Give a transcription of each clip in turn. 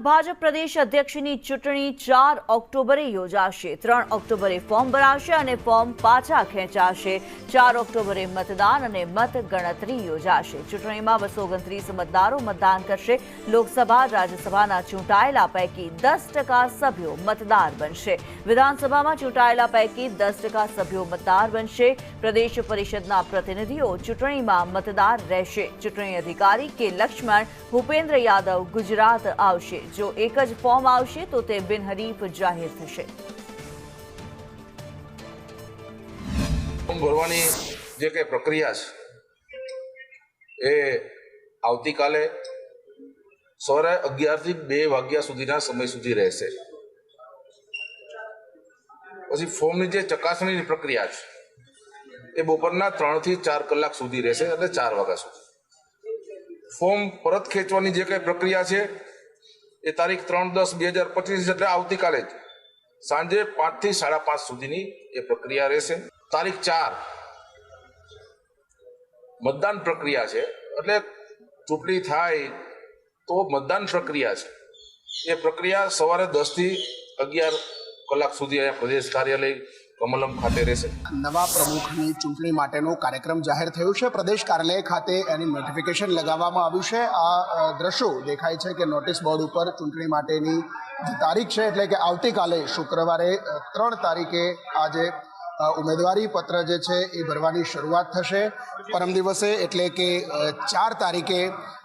ભાજપ પ્રદેશ અધ્યક્ષની ચૂંટણી 4 ઓક્ટોબરે યોજાશે। 3 ઓક્ટોબરે ફોર્મ ભરાશે અને ફોર્મ પાછા ખેંચાશે। 4 ઓક્ટોબરે મતદાન અને મતગણતરી યોજાશે। ચૂંટણીમાં 229 મતદારો મતદાન કરશે। લોકસભા રાજ્યસભાના ચૂંટાયેલા પૈકી 10% સભ્યો મતદાર બનશે। વિધાનસભામાં ચૂંટાયેલા પૈકી 10% સભ્યો મતદાર બનશે। પ્રદેશ પરિષદના પ્રતિનિધિઓ ચૂંટણીમાં મતદાર રહેશે। ચૂંટણી અધિકારી કે લક્ષ્મણ ભૂપેન્દ્ર યાદવ ગુજરાત આવશે। જો એક જ ફોર્મ આવશે તો તે બિનહરીફ જાહેર થશે। ફોર્મ ભરવાની જે કઈ પ્રક્રિયા છે એ આવતીકાલે સવારે 11 થી 2 વાગ્યા સુધીના સમય સુધી રહેશે। પછી ફોર્મની જે ચકાસણીની પ્રક્રિયા છે એ બપોરના 3 થી 4 કલાક સુધી રહેશે, એટલે 4 વાગ્યા સુધી। ફોર્મ પરત ખેંચવાની જે કઈ પ્રક્રિયા છે એ તારીખ 3/10/2025 એટલે આવતીકાલે જ સાંજે 5 થી 5:30 સુધીની એ પ્રક્રિયા રહેશે। તારીખ 4 મતદાન પ્રક્રિયા છે, એટલે ચૂંટણી થાય તો મતદાન પ્રક્રિયા છે એ પ્રક્રિયા સવારે 10 થી 11 કલાક સુધી અહીંયા પ્રદેશ કાર્યાલય કમલમ ખાતે રહેશે। નવા પ્રમુખની ચૂંટણી માટેનો કાર્યક્રમ જાહેર થયો છે। પ્રદેશ કાર્યાલય ખાતે એની નોટિફિકેશન લગાવવામાં આવ્યું છે। આ દ્રશ્યો દેખાય છે કે નોટિસ બોર્ડ ઉપર ચૂંટણી માટેની જે તારીખ છે, એટલે કે આવતીકાલે શુક્રવારે 3 તારીખે આજે ઉમેદવારી પત્ર જે છે એ ભરવાની શરૂઆત થશે। પરમ દિવસે એટલે કે 4 તારીખે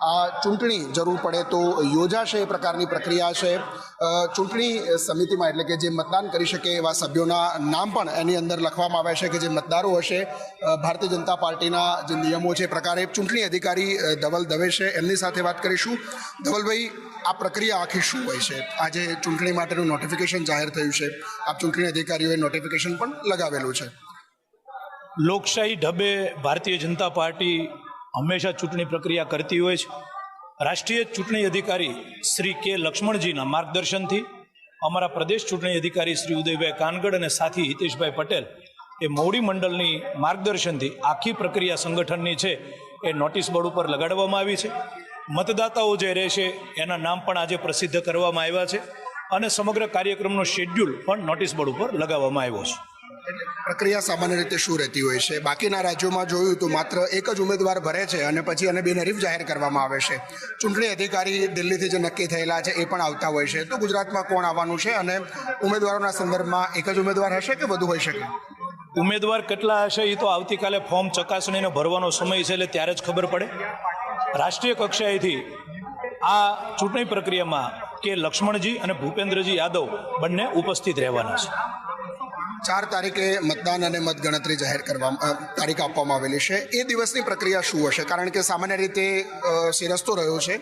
આ ચૂંટણી જરૂર પડે તો યોજાશે એ પ્રકારની પ્રક્રિયા છે। ચૂંટણી સમિતિમાં એટલે કે જે મતદાન કરી શકે એવા સભ્યોના નામ પણ એની અંદર લખવામાં આવ્યા છે કે જે મતદારો હશે। ભારતીય જનતા પાર્ટીના જે નિયમો છે એ પ્રકારે ચૂંટણી અધિકારી ધવલ દવે છે, એમની સાથે વાત કરીશું। ધવલભાઈ, આ પ્રક્રિયા આખી શું હોય છે? આજે ચૂંટણી માટેનું નોટિફિકેશન જાહેર થયું છે, આપ ચૂંટણી અધિકારીઓએ નોટિફિકેશન પણ લગાવેલું છે। લોકશાહી ઢબે ભારતીય જનતા પાર્ટી હંમેશા ચૂંટણી પ્રક્રિયા કરતી હોય છે। રાષ્ટ્રીય ચૂંટણી અધિકારી શ્રી કે લક્ષ્મણજીના માર્ગદર્શનથી અમારા પ્રદેશ ચૂંટણી અધિકારી શ્રી ઉદયભાઈ કાનગડ અને સાથી હિતેશભાઈ પટેલ એ મોવડી મંડળની માર્ગદર્શનથી આખી પ્રક્રિયા સંગઠનની છે એ નોટિસ બોર્ડ ઉપર લગાડવામાં આવી છે। મતદાતાઓ જે રહેશે એના નામ પણ આજે પ્રસિદ્ધ કરવામાં આવ્યા છે અને સમગ્ર કાર્યક્રમનો શેડ્યુલ પણ નોટિસ બોર્ડ ઉપર લગાવવામાં આવ્યો છે। પ્રક્રિયા સામાન્ય રીતે શું રહેતી હોય છે? બાકીના રાજ્યોમાં જોયું તો માત્ર એક જ ઉમેદવાર ભરે છે અને પછી એને બિનહરીફ જાહેર કરવામાં આવે છે। ચૂંટણી અધિકારી દિલ્હીથી જે નક્કી થયેલા છે એ પણ આવતા હોય છે, તો ગુજરાતમાં કોણ આવવાનું છે અને ઉમેદવારોના સંદર્ભમાં એક જ ઉમેદવાર હશે કે વધુ હોઈ શકે? ઉમેદવાર કેટલા હશે એ તો આવતીકાલે ફોર્મ ચકાસણીને ભરવાનો સમય છે એટલે ત્યારે જ ખબર પડે। રાષ્ટ્રીય કક્ષાએથી આ ચૂંટણી પ્રક્રિયામાં કે લક્ષ્મણજી અને ભૂપેન્દ્રજી યાદવ બંને ઉપસ્થિત રહેવાના છે। 4 તારીખે મતદાન અને મતગણતરી જાહેર કરવામાં તારીખ આપવામાં આવેલી છે। એ દિવસની પ્રક્રિયા શું હશે? કારણ કે સામાન્ય રીતે શિરસ્તો રહ્યો છે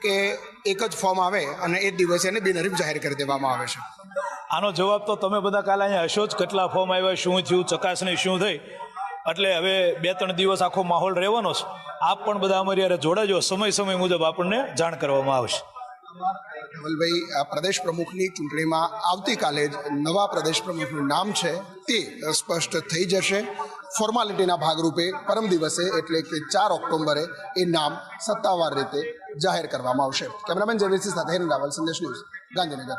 કે એક જ ફોર્મ આવે અને એ જ દિવસે એને બિનહરીફ જાહેર કરી દેવામાં આવે છે। આનો જવાબ તો તમે બધા કાલે અહીંયા હશો જ, કેટલા ફોર્મ આવ્યા, શું થયું, ચકાસણી શું થઈ, એટલે હવે 2-3 દિવસ આખો માહોલ રહેવાનો છે। આપ પણ બધા અમારી યારે જોડાજો, સમય મુજબ આપણને જાણ કરવામાં આવશે। ધવલભાઈ, આ પ્રદેશ પ્રમુખની ચૂંટણીમાં આવતીકાલે જ નવા પ્રદેશ પ્રમુખનું નામ છે તે સ્પષ્ટ થઈ જશે। ફોર્માલિટીના ભાગરૂપે પરમ દિવસે એટલે કે 4 ઓક્ટોબરે એ નામ સત્તાવાર રીતે જાહેર કરવામાં આવશે। કેમેરામેન જયવીરસિંહ સાથે રાવલ, સંદેશ ન્યૂઝ, ગાંધીનગર।